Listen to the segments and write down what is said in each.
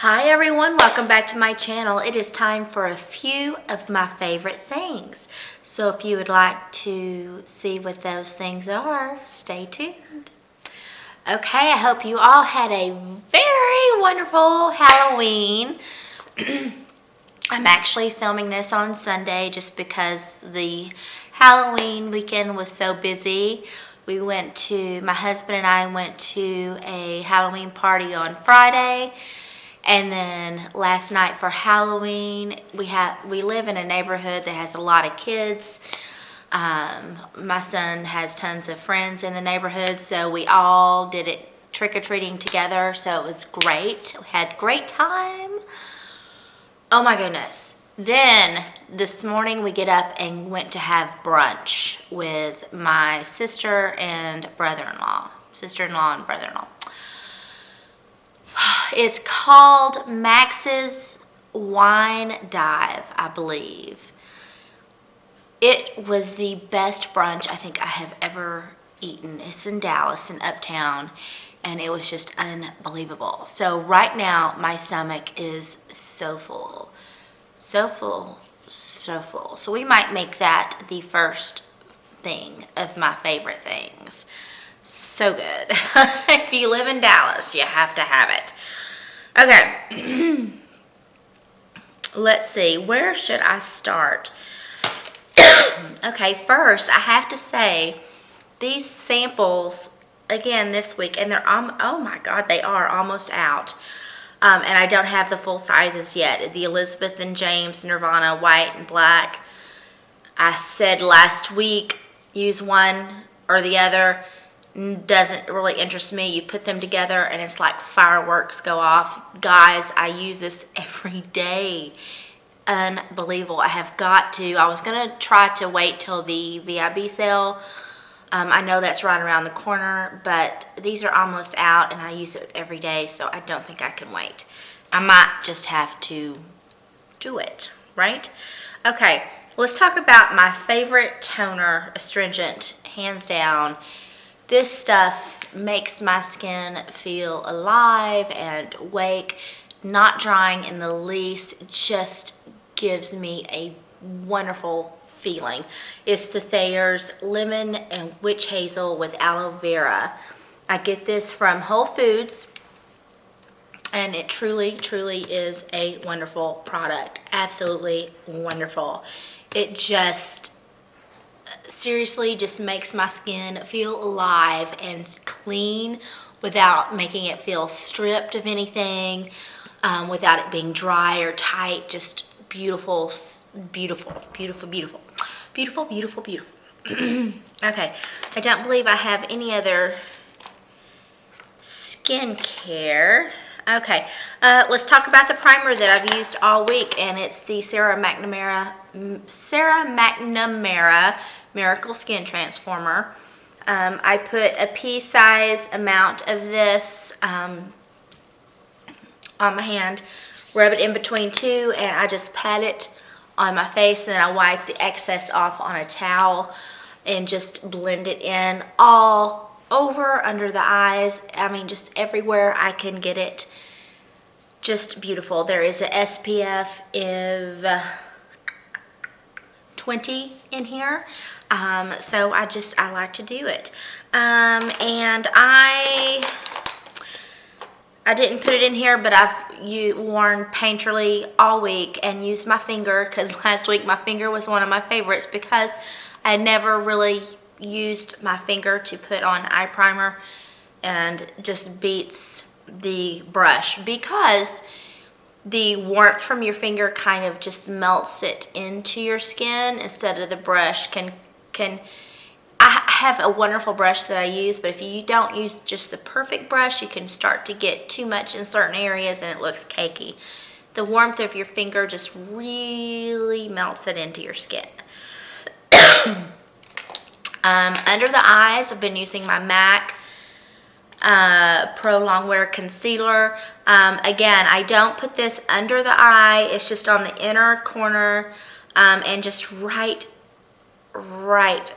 Hi everyone, welcome back to my channel. It is time for a few of my favorite things. So if you would like to see what those things are, stay tuned. Okay, I hope you all had a very wonderful Halloween. I'm actually filming this on Sunday just because the Halloween weekend was so busy. My husband and I went to a Halloween party on Friday. And then last night for Halloween, we live in a neighborhood that has a lot of kids. My son has tons of friends in the neighborhood, so we all did it trick-or-treating together, so it was great. We had a great time. Oh my goodness. Then this morning we get up and went to have brunch with my sister and brother-in-law. Sister-in-law and brother-in-law. It's called Max's Wine Dive, I believe. It was the best brunch I think I have ever eaten. It's in Dallas, in Uptown, and it was just unbelievable. So right now, my stomach is so full. So full, so full. So we might make that the first thing of my favorite things. So good. If you live in Dallas, you have to have it. Okay. Let's see. Where should I start? Okay, first I have to say these samples again this week, and they're oh my god, they are almost out. And I don't have the full sizes yet. The Elizabeth and James Nirvana white and black. I said last week use one or the other. Doesn't really interest me. You put them together and it's like fireworks go off. Guys, I use this every day. Unbelievable. I have got to. I was going to try to wait till the VIB sale. I know that's right around the corner, but these are almost out and I use it every day, so I don't think I can wait. I might just have to do it, right? Okay, let's talk about my favorite toner, astringent, hands down. This stuff makes my skin feel alive and awake, not drying in the least, just gives me a wonderful feeling. It's the Thayer's Lemon and Witch Hazel with Aloe Vera. I get this from Whole Foods, and it truly, truly is a wonderful product. Absolutely wonderful. It just seriously just makes my skin feel alive and clean without making it feel stripped of anything, without it being dry or tight. Just beautiful, beautiful, beautiful, beautiful, beautiful, beautiful, beautiful. Okay, I don't believe I have any other skincare. Okay, let's talk about the primer that I've used all week, and it's the Sarah McNamara Miracle Skin Transformer. I put a pea-size amount of this on my hand, rub it in between two, and I just pat it on my face, and then I wipe the excess off on a towel and just blend it in all over, under the eyes. I mean, just everywhere I can get it. Just beautiful. There is a SPF of 20 in here, so I like to do it. And I didn't put it in here, but I've worn Painterly all week and used my finger, because last week my finger was one of my favorites because I never really used my finger to put on eye primer, and just beats the brush because the warmth from your finger kind of just melts it into your skin instead of the brush can I have a wonderful brush that I use, but if you don't use just the perfect brush, you can start to get too much in certain areas and it looks cakey. The warmth of your finger just really melts it into your skin. Under the eyes, I've been using my MAC Pro Longwear Concealer. Again, I don't put this under the eye. It's just on the inner corner, and just right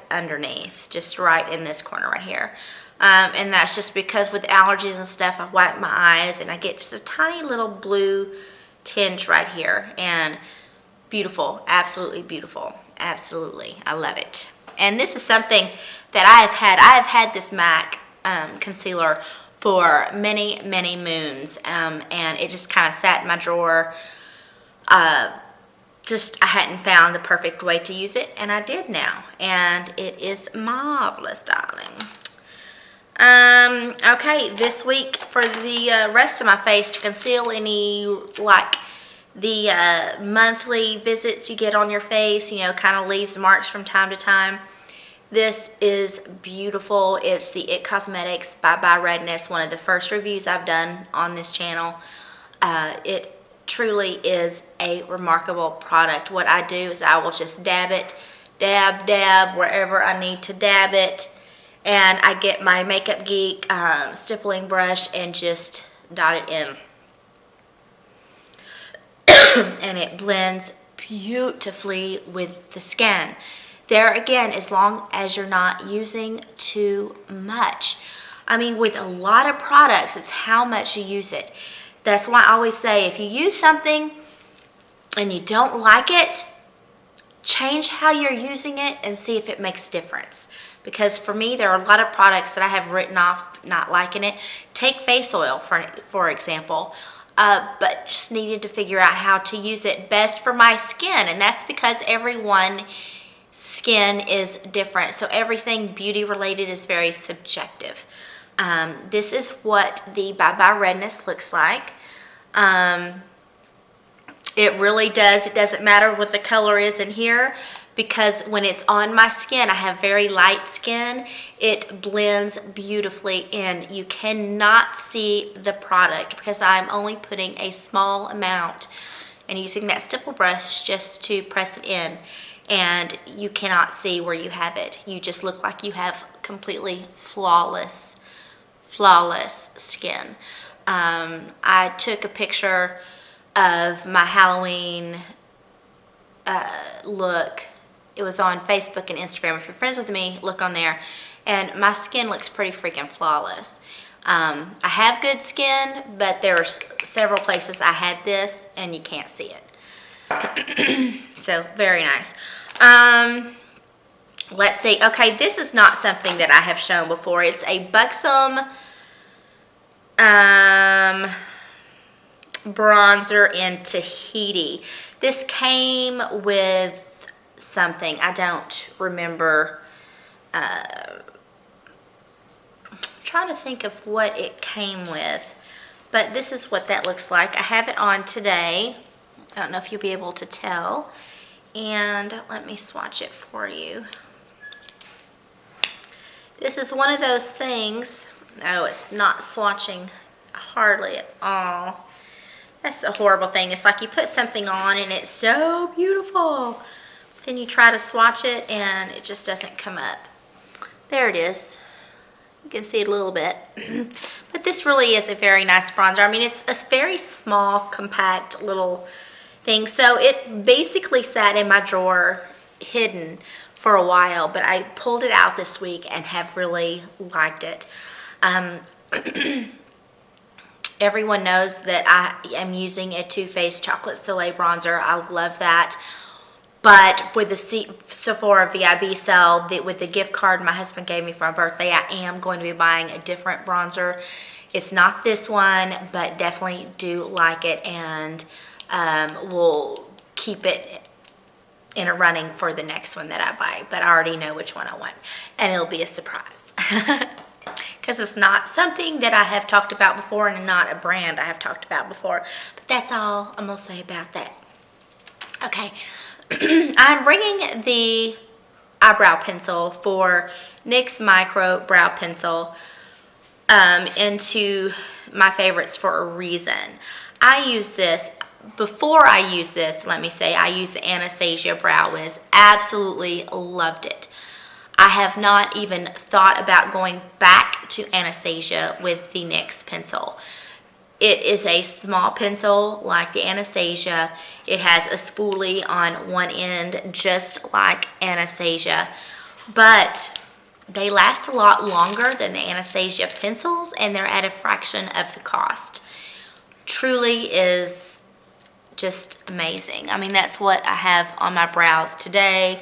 underneath, just right in this corner right here. And that's just because with allergies and stuff, I wipe my eyes and I get just a tiny little blue tinge right here. And beautiful, absolutely beautiful. Absolutely, I love it. And this is something that I have had this MAC concealer for many, many moons. And it just kind of sat in my drawer. I hadn't found the perfect way to use it, and I did now. And it is marvelous, darling. Okay, this week for the rest of my face, to conceal any, like, the monthly visits you get on your face, you know, kind of leaves marks from time to time. This is beautiful. It's the It Cosmetics Bye Redness, one of the first reviews I've done on this channel. It truly is a remarkable product. What I do is I will just dab it, dab, wherever I need to dab it. And I get my Makeup Geek stippling brush and just dot it in. And it blends beautifully with the skin. There again, as long as you're not using too much. I mean, with a lot of products, it's how much you use it. That's why I always say, if you use something and you don't like it, change how you're using it and see if it makes a difference. Because for me, there are a lot of products that I have written off not liking it. Take face oil, for example. But just needed to figure out how to use it best for my skin. And that's because everyone's skin is different. So everything beauty related is very subjective. This is what the Bye Redness looks like. It really does. It doesn't matter what the color is in here, because when it's on my skin, I have very light skin, it blends beautifully in. You cannot see the product because I'm only putting a small amount and using that stipple brush just to press it in. And you cannot see where you have it. You just look like you have completely flawless skin. I took a picture of my Halloween look. It was on Facebook and Instagram. If you're friends with me, look on there. And my skin looks pretty freaking flawless. I have good skin, but there are several places I had this and you can't see it. So, very nice. Let's see. Okay, this is not something that I have shown before. It's a Buxom bronzer in Tahiti. This came with something. I don't remember. I'm trying to think of what it came with. But this is what that looks like. I have it on today. I don't know if you'll be able to tell. And let me swatch it for you. This is one of those things. No, it's not swatching hardly at all. That's the horrible thing. It's like you put something on and it's so beautiful. Then you try to swatch it and it just doesn't come up. There it is. You can see it a little bit. But this really is a very nice bronzer. I mean, it's a very small, compact little thing. So it basically sat in my drawer hidden for a while, but I pulled it out this week and have really liked it. Everyone knows that I am using a Too Faced Chocolate Soleil bronzer. I love that. But with the Sephora VIB sale, with the gift card my husband gave me for my birthday, I am going to be buying a different bronzer. It's not this one, but definitely do like it, and we'll keep it in a running for the next one that I buy. But I already know which one I want, and it'll be a surprise. Because it's not something that I have talked about before and not a brand I have talked about before. But that's all I'm going to say about that. Okay. I'm bringing the eyebrow pencil for NYX Micro Brow Pencil into my favorites for a reason. I use this, before I use this, let me say, I use the Anastasia Brow Wiz. Absolutely loved it. I have not even thought about going back to Anastasia with the NYX pencil. It is a small pencil like the Anastasia. It has a spoolie on one end just like Anastasia. But they last a lot longer than the Anastasia pencils, and they're at a fraction of the cost. Truly is just amazing. I mean, that's what I have on my brows today.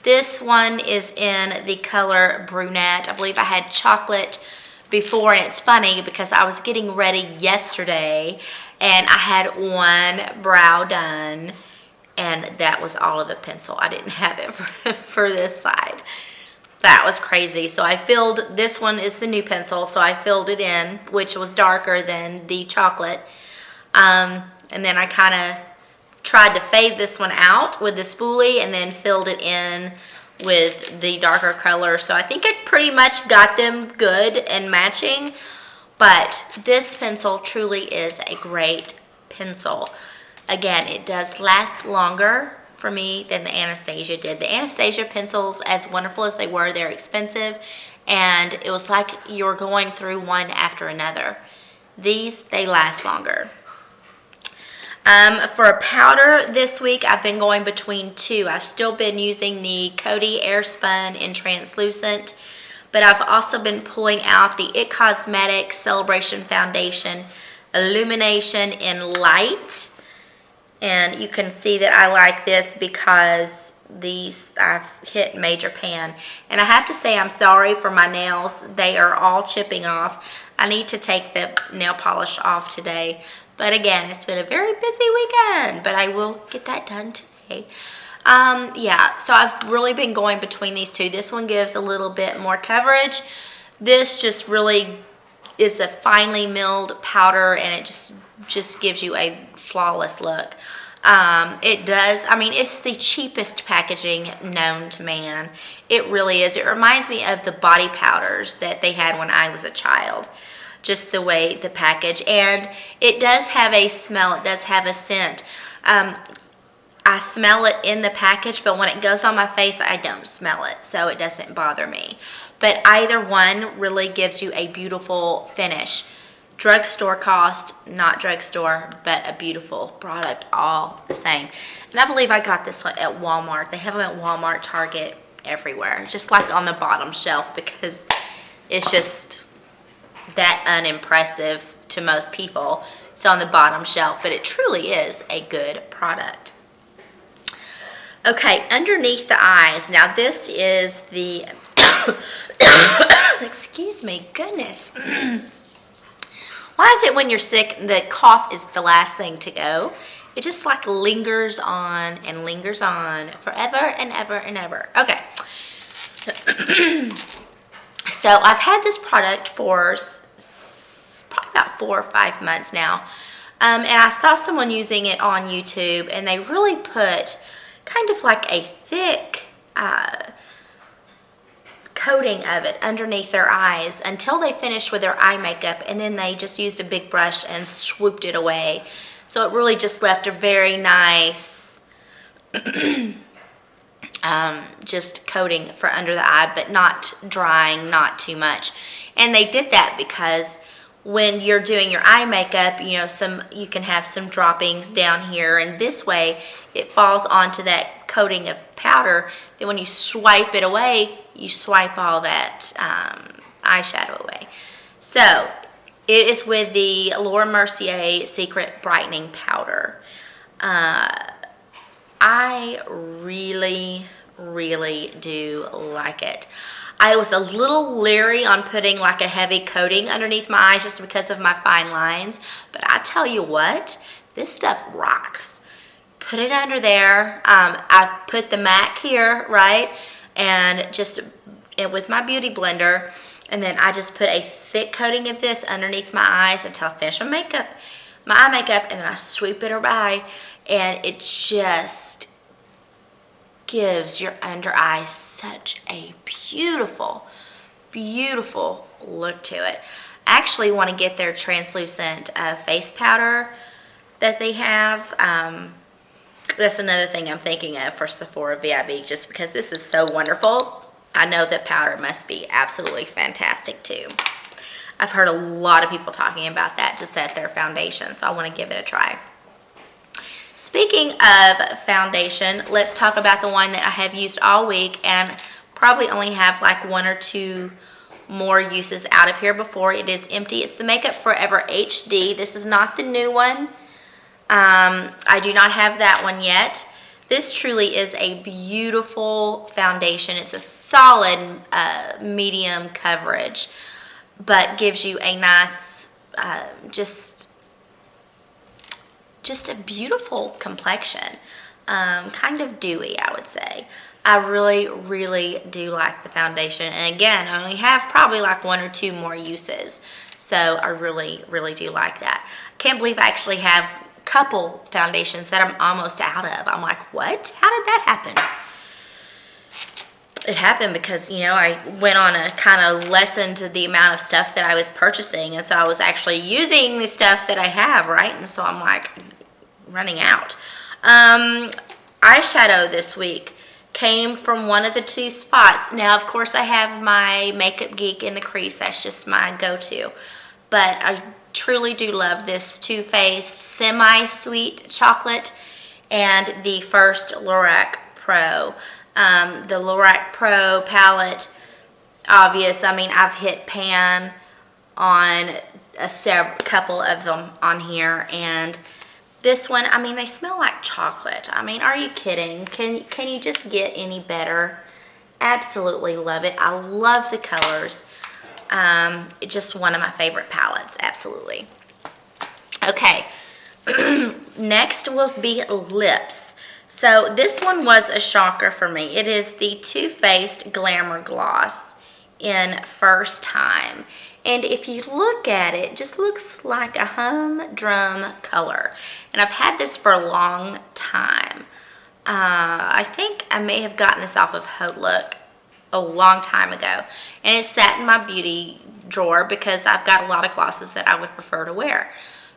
This one is in the color brunette. I believe I had chocolate before, and it's funny because I was getting ready yesterday and I had one brow done, and that was all of the pencil. I didn't have it for this side. That was crazy. So I filled, this one is the new pencil, so I filled it in, which was darker than the chocolate. And then I kind of tried to fade this one out with the spoolie and then filled it in with the darker color. So I think I pretty much got them good and matching, but this pencil truly is a great pencil. Again, it does last longer for me than the Anastasia did. The Anastasia pencils, as wonderful as they were, they're expensive, and it was like you were going through one after another. These, they last longer. For a powder this week, I've been going between two. I've still been using the Coty Airspun in Translucent, but I've also been pulling out the It Cosmetic Celebration Foundation Illumination in Light. And you can see that I like this because these, I've hit major pan. And I have to say, I'm sorry for my nails. They are all chipping off. I need to take the nail polish off today. But again, it's been a very busy weekend, but I will get that done today. Yeah, so I've really been going between these two. This one gives a little bit more coverage. This just really is a finely milled powder, and it just gives you a flawless look. It does, I mean, it's the cheapest packaging known to man. It really is. It reminds me of the body powders that they had when I was a child. Just the way the package, and it does have a smell, it does have a scent. I smell it in the package, but when it goes on my face, I don't smell it, so it doesn't bother me. But either one really gives you a beautiful finish. Drugstore cost, not drugstore, but a beautiful product all the same. And I believe I got this one at Walmart. They have them at Walmart, Target, everywhere, just like on the bottom shelf, because it's just that unimpressive to most people. It's on the bottom shelf, but it truly is a good product. Okay, underneath the eyes. Now this is the, excuse me, goodness. Why is it when you're sick, the cough is the last thing to go? It just like lingers on and lingers on forever and ever and ever. Okay. So I've had this product for probably about 4 or 5 months now. And I saw someone using it on YouTube, and they really put kind of like a thick coating of it underneath their eyes until they finished with their eye makeup, and then they just used a big brush and swooped it away. So it really just left a very nice just coating for under the eye, but not drying, not too much. And they did that because when you're doing your eye makeup, you know, you can have some droppings down here, and this way it falls onto that coating of powder. Then when you swipe it away, you swipe all that eyeshadow away. So it is with the Laura Mercier Secret Brightening Powder. I really, really do like it. I was a little leery on putting like a heavy coating underneath my eyes just because of my fine lines, but I tell you what, this stuff rocks. Put it under there. I put the MAC here, right, and just with my beauty blender, and then I just put a thick coating of this underneath my eyes until I finish my eye makeup, and then I sweep it away, and it just gives your under eye such a beautiful, beautiful look to it. I actually want to get their translucent face powder that they have. That's another thing I'm thinking of for Sephora VIB, just because this is so wonderful. I know that powder must be absolutely fantastic too. I've heard a lot of people talking about that to set their foundation, so I want to give it a try. Speaking of foundation, let's talk about the one that I have used all week and Probably only have like 1 or 2 more uses out of here before it is empty. It's the Makeup Forever HD. This is not the new one. I do not have that one yet. This truly is a beautiful foundation. It's a solid medium coverage, but gives you a nice, just a beautiful complexion. Kind of dewy, I would say. I really do like the foundation. And again, I only have probably like 1 or 2 more uses. So I really do like that. I can't believe I actually have a couple foundations that I'm almost out of. I'm like, what? How did that happen? It happened because, you know, I went on a kind of lessened the amount of stuff that I was purchasing. And so I was actually using the stuff that I have, right? And so I'm like running out. Eyeshadow this week came from one of the 2 spots. Now, of course, I have my Makeup Geek in the crease. That's just my go-to. But I truly do love this Too Faced Semi-Sweet Chocolate and the first Lorac Pro. The Lorac Pro palette, obvious. I mean, I've hit pan on couple of them on here, and this one, I mean, they smell like chocolate. I mean, are you kidding? Can you just get any better? Absolutely love it. I love the colors. Just one of my favorite palettes, absolutely. Okay, next will be lips. So this one was a shocker for me. It is the Too Faced Glamour Gloss in First Time. And if you look at it, just looks like a humdrum color. And I've had this for a long time. I think I may have gotten this off of Haute Look a long time ago. And it sat in my beauty drawer because I've got a lot of glosses that I would prefer to wear.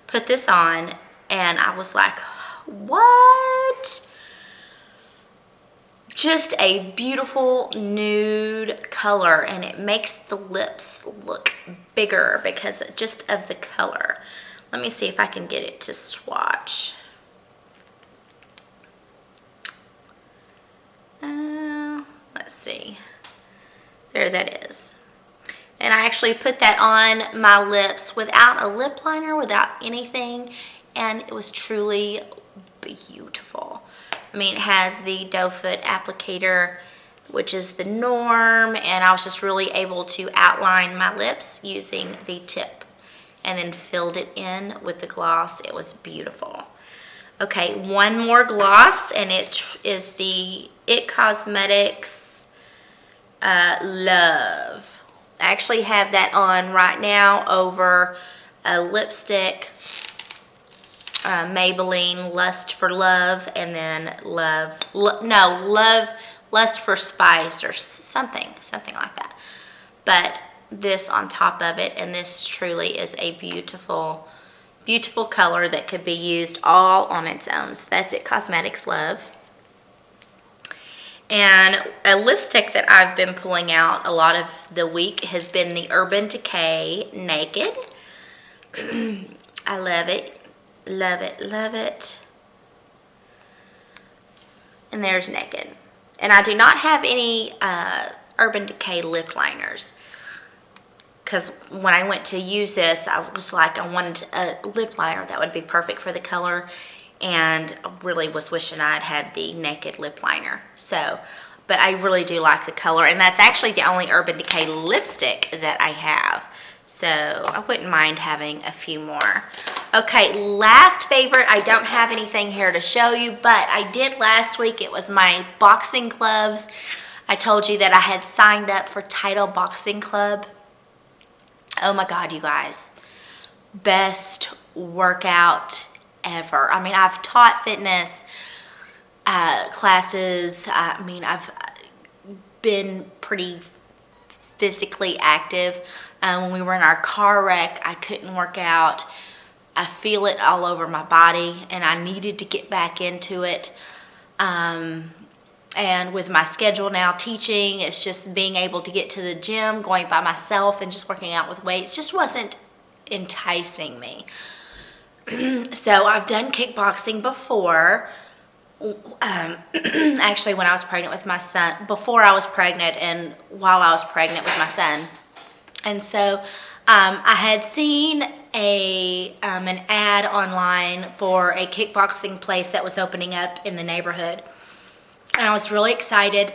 Put this on and I was like, what? Just a beautiful nude color, and it makes the lips look bigger because just of the color. Let me see if I can get it to swatch. Let's see. There that is. And I actually put that on my lips without a lip liner, without anything, and it was truly beautiful. I mean, it has the doe foot applicator, which is the norm, and I was just really able to outline my lips using the tip and then filled it in with the gloss. It was beautiful. Okay, one more gloss, and it is the It Cosmetics Love. I actually have that on right now over a lipstick, Maybelline Lust for Love, and then Lust for Spice or something like that. But this on top of it, and this truly is a beautiful color that could be used all on its own. So that's It Cosmetics Love. And a lipstick that I've been pulling out a lot of the week has been the Urban Decay Naked. I love it. Love it. And there's Naked. And I do not have any Urban Decay lip liners, because when I went to use this, I was like, I wanted a lip liner that would be perfect for the color, and I really was wishing I'd had the Naked lip liner. So, but I really do like the color, and that's actually the only Urban Decay lipstick that I have. So I wouldn't mind having a few more. Okay, last favorite. I don't have anything here to show you, but I did last week. It was my boxing gloves. I told you that I had signed up for Title Boxing Club. Oh my God, you guys. Best workout ever. I mean, I've taught fitness classes. I mean, I've been pretty physically active. When we were in our car wreck, I couldn't work out. I feel it all over my body, and I needed to get back into it. And with my schedule now teaching, it's just being able to get to the gym, going by myself and just working out with weights just wasn't enticing me. So I've done kickboxing before, actually when I was pregnant with my son, before I was pregnant and while I was pregnant with my son. And so I had seen an ad online for a kickboxing place that was opening up in the neighborhood. And I was really excited,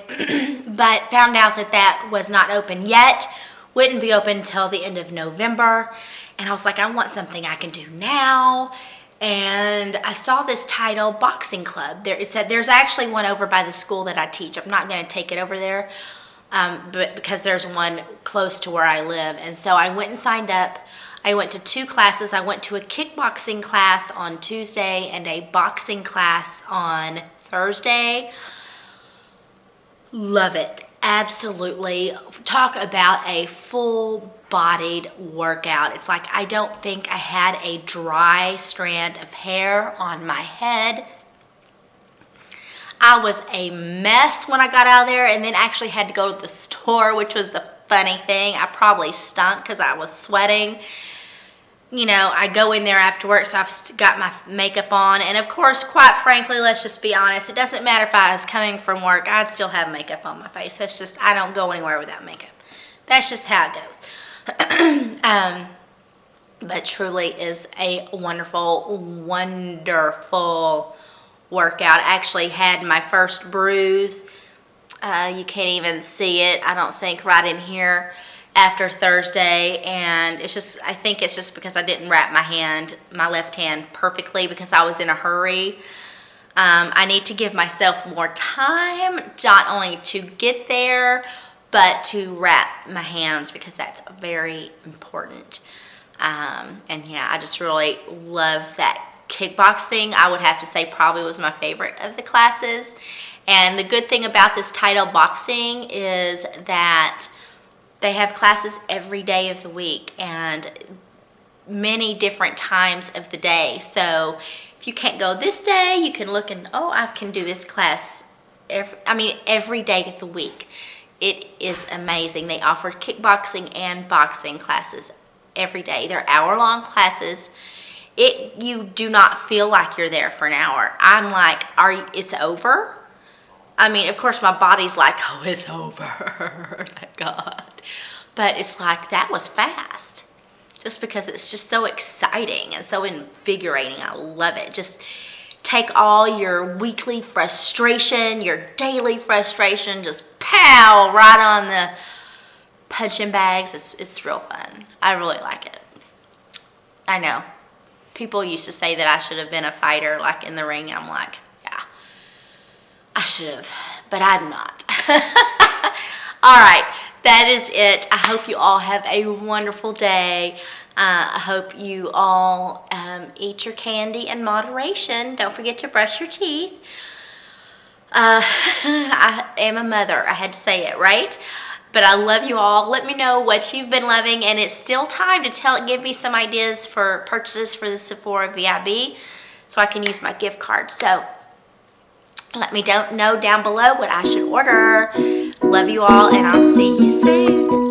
but found out that that was not open yet, wouldn't be open until the end of November. And I was like, I want something I can do now. And I saw this title, Boxing Club. It said there's actually one over by the school that I teach. I'm not going to take it over there, but because there's one close to where I live. And so I went and signed up. I went to 2 classes. I went to a kickboxing class on Tuesday and a boxing class on Thursday. Love it. Absolutely. Talk about a full-bodied workout. It's like I don't think I had a dry strand of hair on my head. I was a mess when I got out of there, and then actually had to go to the store, which was the funny thing. I probably stunk because I was sweating. You know, I go in there after work, so I've got my makeup on. And of course, quite frankly, let's just be honest, it doesn't matter if I was coming from work, I'd still have makeup on my face. That's just, I don't go anywhere without makeup. That's just how it goes. But truly is a wonderful, wonderful workout. I actually had my first bruise. You can't even see it, I don't think, right in here after Thursday, and it's just, I think it's just because I didn't wrap my left hand perfectly because I was in a hurry. I need to give myself more time, not only to get there, but to wrap my hands because that's very important. And yeah, I just really love that kickboxing. I would have to say probably was my favorite of the classes. And the good thing about this title, boxing, is that they have classes every day of the week and many different times of the day. So if you can't go this day, you can look and, oh, I can do this class every day of the week. It is amazing. They offer kickboxing and boxing classes every day. They're hour-long classes. You do not feel like you're there for an hour. I'm like, it's over? I mean, of course, my body's like, oh, it's over. Thank God. But it's like, that was fast. Just because it's just so exciting and so invigorating. I love it. Just take all your weekly frustration, your daily frustration, just pow, right on the punching bags. It's real fun. I really like it. I know. People used to say that I should have been a fighter, like in the ring. And I'm like, yeah, I should have, but I'm not. All right, that is it. I hope you all have a wonderful day. I hope you all eat your candy in moderation. Don't forget to brush your teeth. I am a mother. I had to say it, right? But I love you all. Let me know what you've been loving, and it's still time to give me some ideas for purchases for the Sephora VIB so I can use my gift card. So let me know down below what I should order. Love you all, and I'll see you soon.